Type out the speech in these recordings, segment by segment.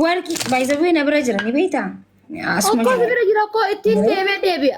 warqi by the way nabra jirani beektaa asuma Okko bira jira ko ittiin deemee deebi'a.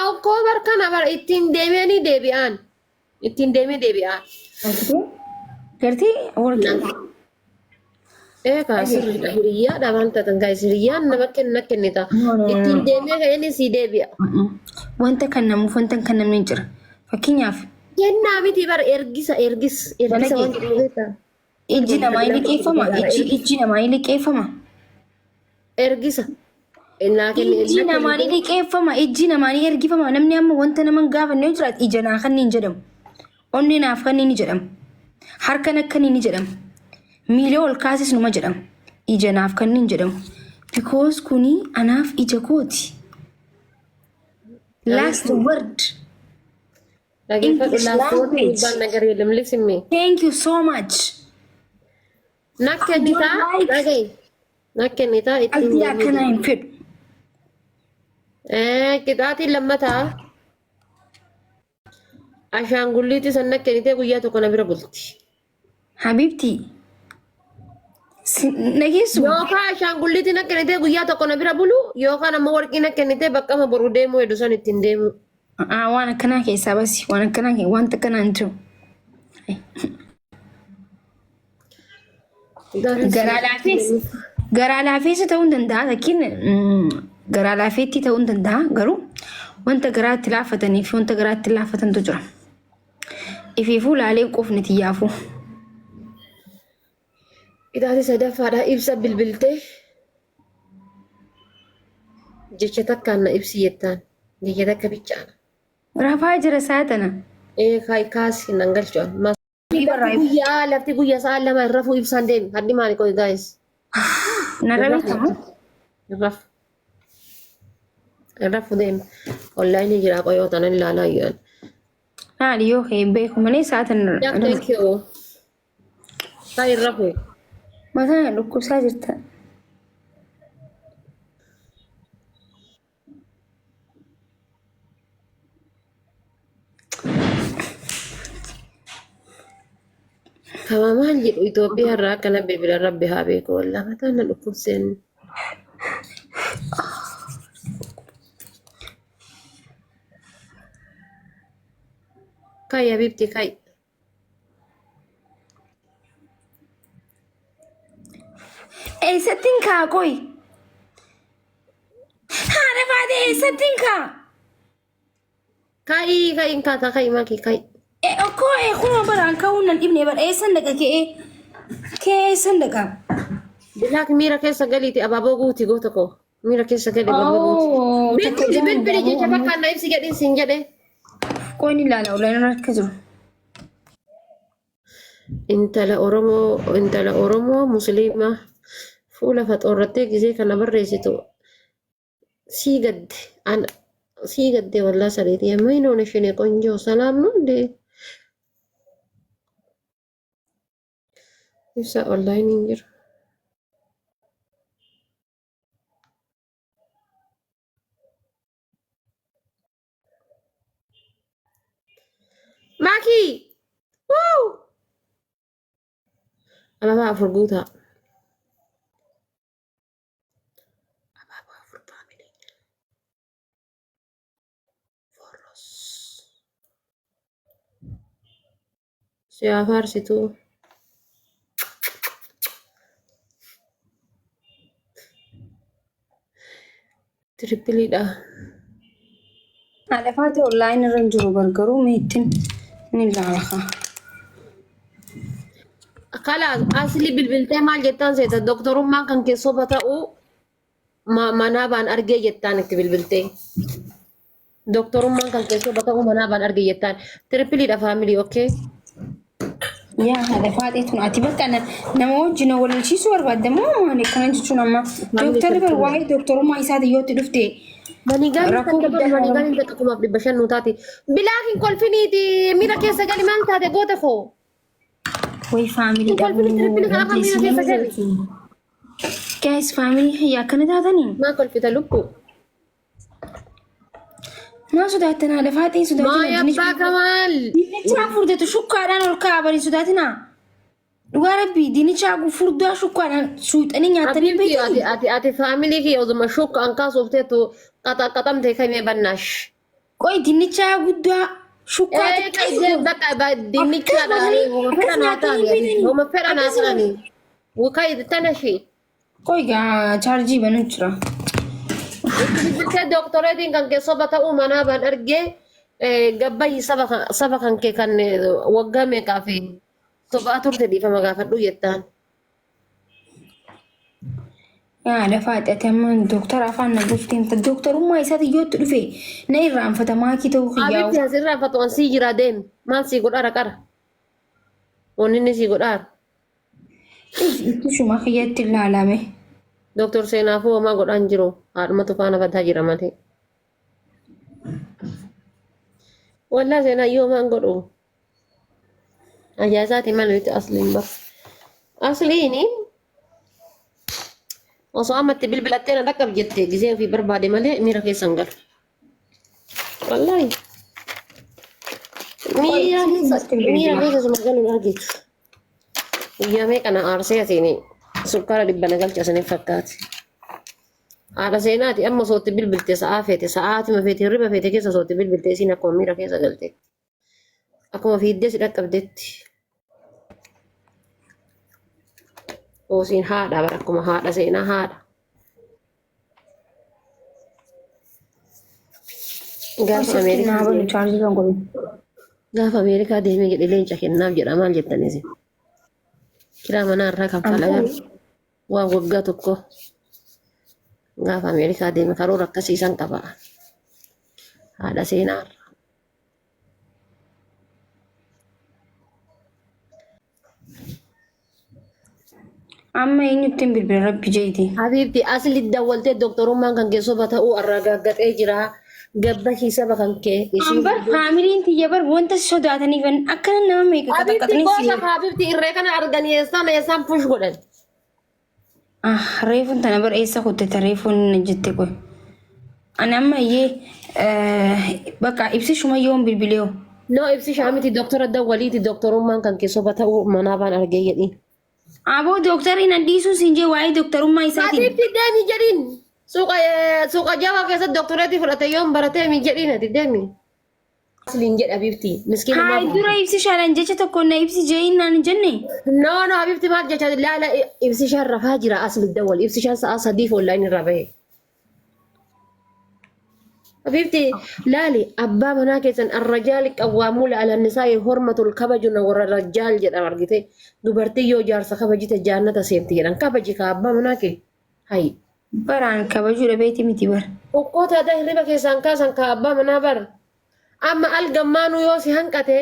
Okko barkana bar ittiin deemee deebi'an. Ittiin deemee deebi'an. gartee warqi Eka sirriidha hiriyaadha wanta tan gaa'is hiriyaan nama kennita. Ittiin deemee ka'anii si deebi'a. wanta kan namuuf wanta kan namni jira fakkeenyaaf Kennaa miti bar ergisa wanta beektaa. ijji namaa ni liqeeffama ijji namaa ni liqeeffama Ergisa. ijji namaa ni liqeeffama ijji namaa ni ergifama namni amma wanta naman gaafanne jiraat ija naa kan niin jedhamu onni naaf kan niin jedhamu harkan akka niin jedhamu miila ol kaasis numa jedhamu ija naaf kan niin jedhamu because kuni anaaf ija kooti last word Dhaggeeffadhu laastoota gubbaan nagar yeለም liksimme. thank you so much Nakkennitaa dhaga'i. Nakkennitaa ittiin altii akkana hin fedhu qixaatiin lammataa ashaangulliitti san nakkennitee guyyaa tokko na bira bulti. habibti nageessu Yookaan ashaangulliitti nakkennitee guyyaa tokko na bira bulu yookaan ammoo warqii nakkennitee bakkama boru deemuu heddu san ittiin deemu. waan akkanaa keessaa basi waan akkanaa wanta akkanaa hin jiru garaa laafeessa ta'uu hin danda'a lakkiin garaa laafeetti ta'uu hin danda'a garuu wanta garaatti laafatanii fi wanta garaatti laafatantu jira ifiifuu laalee qofni xiyyaafuu Qixaati sadaffaadhaa ibsa bilbiltee jecha takkaan na ibsi jettaan jecha takka bichaana. rafaa jira saatana Kaasi nan galchuun. Guyyaa lafti guyyaa sa'a lama hin rafuu ibsaan deemi. Haddi maali qoy gaa'is? narra beekamu Hin rafu deemi. Onlaayinii jira qoyoo tanan ilaalaa jiran. haadhi yoo ka'e beeku malee saatan Thank you. Saa hin rafu. mataa dhukkubsaa jirta Kama maal jedhu Itoophiyaa irraa akkana bilbila rabbi haa beeku wallaa mataa na dhukkubseen. Kaayi Habibti kaayi. eessattiin kaa qoy haadha baatee eessattiin kaa Kaayi kaata kaayi maakii kaayi. okkoo kunoo baraan ka'uun nan dhibne bara eessan dhaqa kee eessan dhaqa Bilaak miira keessa galiiti abaaboo guuti goota koo. Miira keessa gali abaaboo guuti. Bilbili jecha bakka na ibsi jedhin siin jedhe. qoyni ilaala olaan harka jiru Intala Oromoo Musliimaa fuula faxoorrattee gisee kana barreessitu sii gadde wallaa sadiiti amma hin oone isheen qonjoo salaam nundee. Ibsa onlaayiniin jira. Maakii! Wuu! Ababaa afur guutaa. Ababaa afur baamilee. Forros. Siyaa faarsituu. Tirippiliidha. haadha faatee onlaayin irra hin jiru gargaruu meettiin ni ilaala kaa Kala asli bilbiltee maal jettaan seeta doktorummaan kan keessoba ta'uu manaa baan argee jettaan itti bilbiltee. Doktorummaan kan keessoba ta'uu manaa baan argee jettaan. Tirippiliidha faamilii okkee. yaa haadha faatee tun ati bakka nama wajjin walilchiisuu barbaadda moo maali akkana jechuun amma dooktarri bar waa'ee dooktorummaa isaati yoo itti dhufte Manigaan Rakkoo takka guddaa bar manigaan hin takka kumaaf 500 taati. Bilaakin kolfiniiti miira keessa gali maal taate goota koo. way faamilii Kolfini tirippili kana kan miira keessa gali. guys faamilii akkana taatanii Maa kolfita lubbuu. maa sodaattan haadha faatee Maa sodaattan yabbaa kamaal. dinnicha furteetu shukkaadhaan ol kaa'aa bari sodaatinaa dhugaa rabbii dinicha furdaa shukkaadhaan suuxanii nyaatanii beekanii. ati faamilii kiyya osuma shukka an kaasofteetu qaxamte kamee bannash. Qoy dinicha guddaa shukkaa dinnicha homa fedha naa ta'anii wukai tanashi. Qoy gaa chaarjii banuu jira. Bilbiltee dooktoreetiin kan kee soba ta'uu manaa baan argee gabbayyi saba kan kee kan waggaa meeqaa fi sobaa turte dhiifama gaafadhu jettaan. Yaada faaxate amma doktara afaan na bultiin doktorummaa isaati iyyootti dhufe na irraanfata maakii ta'uu Abibti kiyyaa'u. asirraanfatu an sii jira deemi. Maal sii godhaara qara? Wanni inni sii godhaara? Ittishuma kiyyatti ilaalame. Dooktor Seenaafuu homaa godhaan jiru. Haadhumatu faana bataa jira malee. Wallaa seenaa yoo homaan godhu. Ajaa'isaati malee asliin bara. Asliini osoo ammatti bilbilattee na dhaqqab jettee gisee ofii barbaade malee miira keessan galu. Wallaahi. Miira keessasuma galuun argitu. Guyyaa meeqa na aarsee asiin sukkaara dhibba na galcha saniif fakkaate. Haadha seenaati amma sootti bilbilte sa'aa feete sa'aatima feete hirriba feete keessa sootti bilbilte isiin akkuma miira keessa galte. Akkuma fiiddee si dhaqqabdetti. Oosiin haadha bara akkuma haadha seenaa haadha. Gaafa Ameerikaa deemee jedhe leenca kennaaf jedha maal jettaniis. Kiraa manaa irraa kan falagaa waan waggaa tokko gaafa Ameerikaa deeme karoora akkasiisan qaba. Haadha seenaa irra. Amma eenyutti hin bilbila rabbi jeeti. Habiibti asli dawwaltee doktorummaan kan kee soba ta'uu irraa gaggaxee jira. Gabbashi saba kan kee. Ambar faamiliin tiyya bar wanta sodaataniif akkana nama meeqa Habiibti gosa habiibti irree kana arganii eessaan push godhan. Reefuun tana bar eessa kuttete reefuun na jette qoy. Ani amma iyyee bakka ibsi shumayyoon bilbileeyo. No ibsi shaamiti doktora dawwaliiti doktorummaan kan kee soba ta'uu manaa baan argee jedhiin. Aboo doktariin addiisuu siin jee waa'ee doktorummaa isaatiin. Habiibti deemi jedhiin. Suuqa jawaa keessatti doktoreetii fudhate yoon baratee mi jedhiin ati deemi. Asliin jedha Habiibti. Miskiin Haa dura ibsi shaalan jecha tokko na ibsi jeeyin naan jenne. No Habiibti maal jecha laala ibsi shaan rafaa jira asli dawwal ibsi shaan sa'a sadiif online irra bahe. Habiibti laali abbaa manaa keessan arrajaali qawwaamuu la'ala nisaa hormatul kabajuna warra rajaal jedhan argite dubartii yoo jaarsa kabajite jaannata seenti jedhan kabaji ka abbaa manaa kee hayi. Baraan kabajuu dhabeeti miti bar. Ukkoota adda hirriba keessaan kaasan ka abbaa manaa bar. Amma algammaanuu yoo si hanqate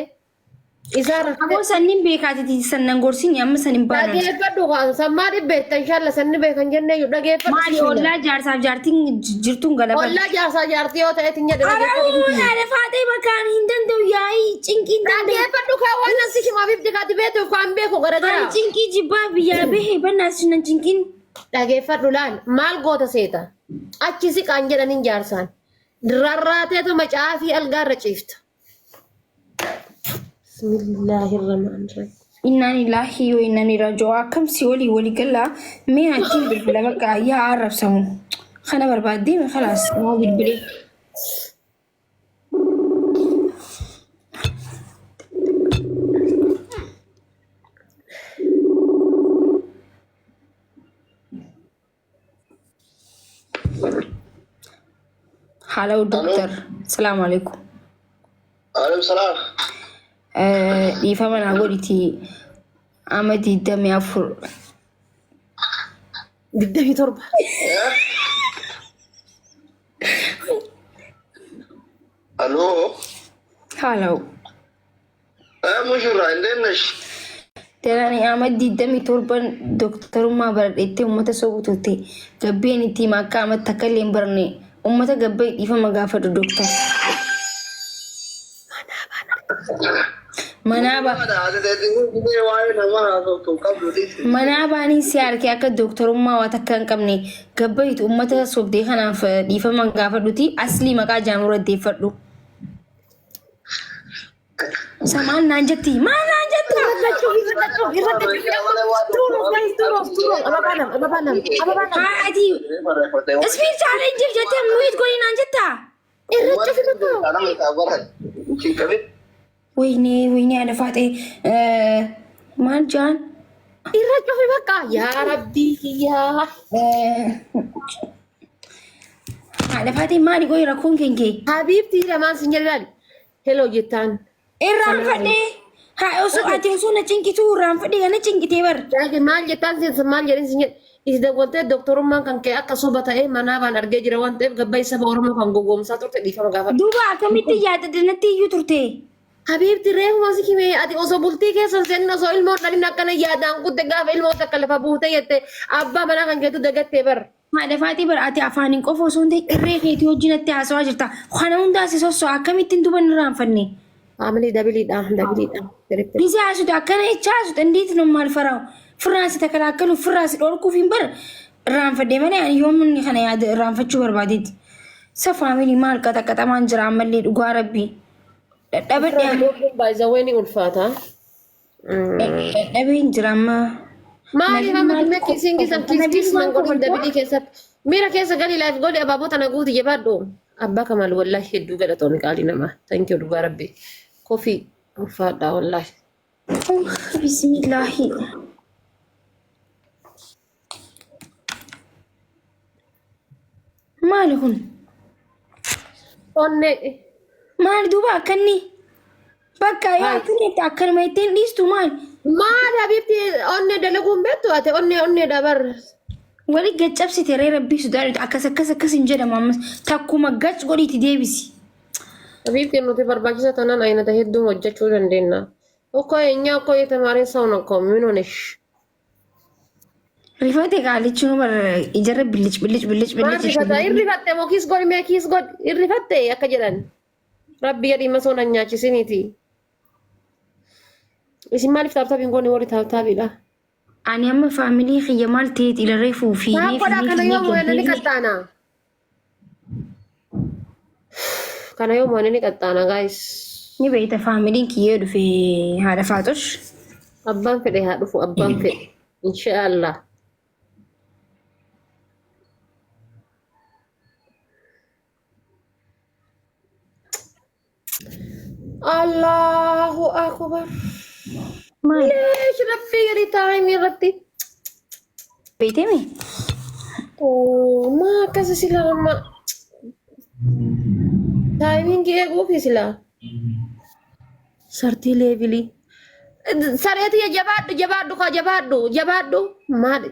isaa rakkate. Aboo sanniin beekaatiti sannan gorsiin amma sanin baanan. Dhageeffadhu kan sammaa dhibbeettan shaalla sanni beekan jennee dhageeffadhu. Maali ollaa jaarsaaf jaartiin jirtuun galaba. Ollaa jaarsaa jaartii yoo ta'eetin jedhe Arabuu yaada faatee bakkaan hin danda'u yaa'ii cinqiin danda'u. dhageeffadhu kan waan asii shimaa bifti kaati beetuuf kan beeku garagara. Ani cinqii jibbaa biyyaa bahee bannaas sinan cinqiin. Dhageeffadhu laal maal goota seeta achi siqaan jedhaniin jaarsaan rarraateetu macaa fi algaarra ciifta. Bismillahirrahmanirrahim. Innaan ilaahi yoo innaan irraa akkam si walii galaa mee achiin bilbila bakka yaa arrabsamu kana barbaaddee mee khalaas waa bilbilee. Halo dokter, assalamualaikum. Waalaikumsalam. Dhiifama naa godhiti ama 24. 27. Halo. Halo. Mushurraa indeen nash. Teelani ama 27 doktorummaa baradheettee uummata sobutuutte gabbeen itti makka ama takka illee hin barne uummata gabbee dhiifama gaafadhu doktor. Manaa baanii si harkee akka doktorummaa waa takka hin qabne gabbayitu uummata sobdee kanaaf dhiifama gaafadhuti aslii maqaa jaamurra deeffadhu. Samaan naan jetti. Maal naan jetta? Haa ati ispiir chaalenjiif jettee muuyit godhi naan jetta. Wayne ana faatee maal jaan? Irra cufi bakka yaa rabbii kiyyaa. Haadha faatee maali godhi rakkoon kenkee? Habiibti lamaan sin jedhan heloo jettaan. Irraanfadhee haa osoo na cinqituu irraanfadhee kana cinqitee bar. Jaaji maal jettaan sin maal jedhin sin jedhe isi daawwattee doktorummaan kan kee akka soba ta'ee manaa baan argee jira waan ta'eef gabaa saba Oromoo kan goggoomsaa turte dhiifama gaafadha. Duuba akkamitti yaadda natti iyyuu turte? Habiibti reefu masi kimee ati osoo bultii keessa seenin osoo ilmoo dhalin akkana yaadaan kutte gaafa ilmoo takka lafa buutee jette abbaa manaa kan keetu dagattee bar. Haadha faatii bar ati afaaniin qofa osoo hin ta'in irree keetii wajjin natti haasawaa jirta. Kana hundaas sosoo akkamittiin duuba hin irraanfanne? Amali dabiliidha. Bisi haasutu akkana jecha haasutu እንዴት ነው የማልፈራው? ፍራንስ ተከላከሉ ፍራንስ ዶርኩፊን በር irraanfadhee malee ani yoomni kana yaada irraanfachuu barbaadeeti. Sa faamilii maal qaxaqaxamaan jira ammallee dhugaa rabbii. Dadhabadhee baay'izawee ni ulfaata. Dadhabeen jira amma. Maali hamma dhimma kiisiin kiis nan godhin dabilii keessatti. Miira keessa galii laaf godhi abaabota na guuti jabaadhu. Abbaa Kamal wallahi hedduu galatoomii qaalii namaa. Thank you dhugaa rabbii. Kofii ulfaadhaa wallahi. Bismillaahi. Maali kun? Onne. Maali duuba akkanni? Bakka yoo akkanitti akkanuma ittiin dhiistu maali? Maali habiibti onne dalaguun beektu ate onne dabar. Wali gaccabsite ree rabbii sodaadhu akkas hin jedhamu ammas takkuma gac godhiiti deebisi. Habiibti nuti barbaachisa tanaan aynata hedduu hojjechuu dandeenya. Okkoo eenyaa okkoo yeetamaareen sa'uun okkoo minuunish. Rifate qaalichi nu bara ijarra billich. Maal rifata? Irrifatte moo kiis godhi mee kiis godhi irrifatte akka jedhan. Rabbi jedhima soona nyaachisiniiti. Isin maaliif taaptaabiin goone warri taaptaabiidha? Ani amma faamilii kiyya maal ta'eet ilarree fuufiilee Taaphodhaa kana yoo mo'anne ni qaxxaana. Kana yoo mo'anne ni qaxxaana gaayis. ni beekta faamiliin kiyyee dhufe haadha faatosh. Abbaan fedhe haa dhufu abbaan fedhe. Inshaallah. Allahu akbar. Maal? Leesh rabbi gadi taa'imii irratti. Beetemi? Maa akkasi silaa amma. Taa'imiin kee eeguufi silaa. Sartii leebilii. Sareetii jabaadhu. Maal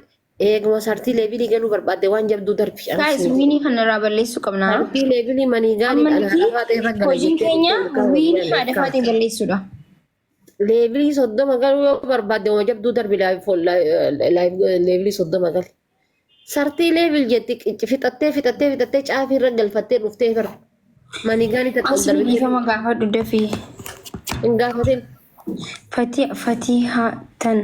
eeguma sartii leebilii galuu barbaadde waan jabduu darbi. Guys, wiinii kanarraa balleessuu qabna. Sartii leebilii manii gaarii hojiin keenya wiinii haadha faatee balleessuudha. leebilii 30 galuu yoo barbaadde waan jabduu darbi leebilii 30 gal. Sartii leebil jetti fixattee caafii irra galfattee dhuftee bar. Manii gaarii ta'uu Asii dhiifama gaafadhu dafii. hin gaafatin. Fatihaa tan.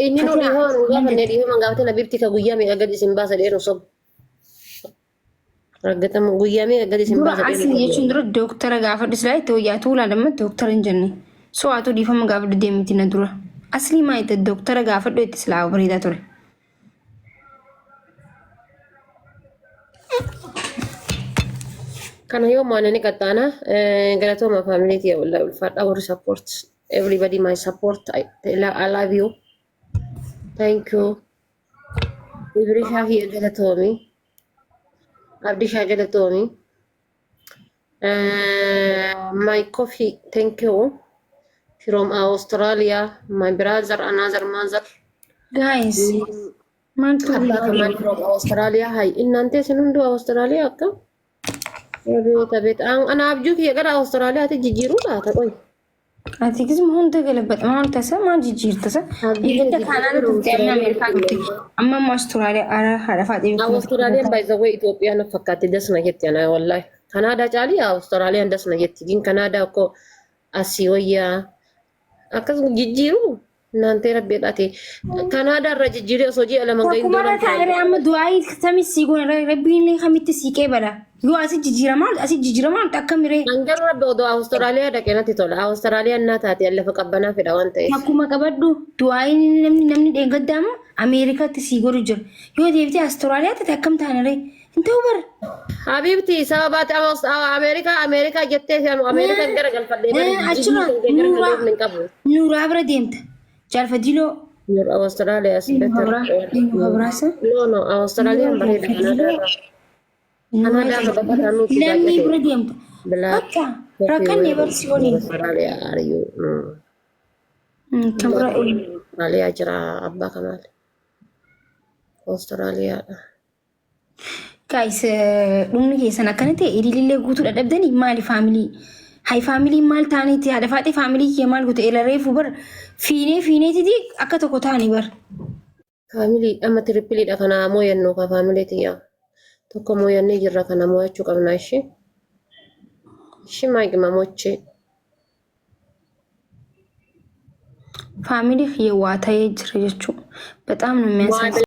Inni nu gaafanne dhiifama gaafatin abibti ka guyyaa meeqa gadi isin baasa dheeru sob. Raggatama guyyaa meeqa gadi isin baasa dheeru. Asii jechuun dura dooktara gaafadhu silaa itti hojjaatuu ilaalamma dooktara hin jenne. So atu dhiifama gaafadhu deemti na dura. Asli maa itti dooktara gaafadhu itti silaa bareedaa ture. Kana yoo maanani qaxxaana galatooma faamiliitii wallahi ulfaadha warri support everybody my support I love you thank you Ibrishaa kiyya galatoomi Abdishaa galatoomi my coffee thank you from Australia my brother another mother Guys, maal Abba Kamal from Australia hi innante sinundu Australia akka Tapi anak abju kia kan Australia ati jijiru lah tak oi. Ati kisah mohon tu kalau bet mohon tasa mah jijir tasa. Kita kanan tu tiada Amerika gitu. Amma mau Australia arah hadapat itu. Australia by the way Ethiopia na fakati das na yetti ana wallahi. Canada cali Australia das na yetti. Gin Canada ko Asia akas jijiru. Naantee rabbi dhaate. Kanaadaa irra jijjiiree osoo ji'a lama gahin Akkuma taa'ee amma du'aa samis si goone rabbiin illee kamitti si qeebala. Yoo asi jijjiiramaa akka miree. Hangar rabbi odoo Awustiraaliyaa dhaqee natti tola. Awustiraaliyaan naa taate lafa qabbanaa fedha waan ta'eef. Akkuma qabadhu du'aa namni dheengadamu Ameerikaatti si godhu jira. Yoo deebitee Awustiraaliyaa taate akkam taanaree hin ta'u bara. Habibti sababaati Ameerikaa jettee Ameerikaan gara galfadhee achuma nuuraa bira deemta. Jaalfadiloo. Nur Australia is better. No, Australia better. Canada better. Namni bira deemta. Akka rakkanne barsi waliin. Australia are you? Kamara Australia jira abba kamal. Australia. Guys, dhumni keessan akkana ta'e ilillee guutuudha dhabdanii maali faamilii? Hai faamilii maal taaniiti? Haadha faatee faamilii kee maal goote? Eela reefu bar fiineetiti akka tokko taani bar. Faamilii amma tirippiliidha kana mooyannoo ka faamiliitiin yaa. Tokko mooyannee jirra kana moo'achuu qabna ishee. Ishee maagima mochee. Faamilii kiyya waa ta'ee jira jechuudha. Bexaam nu miyaasa.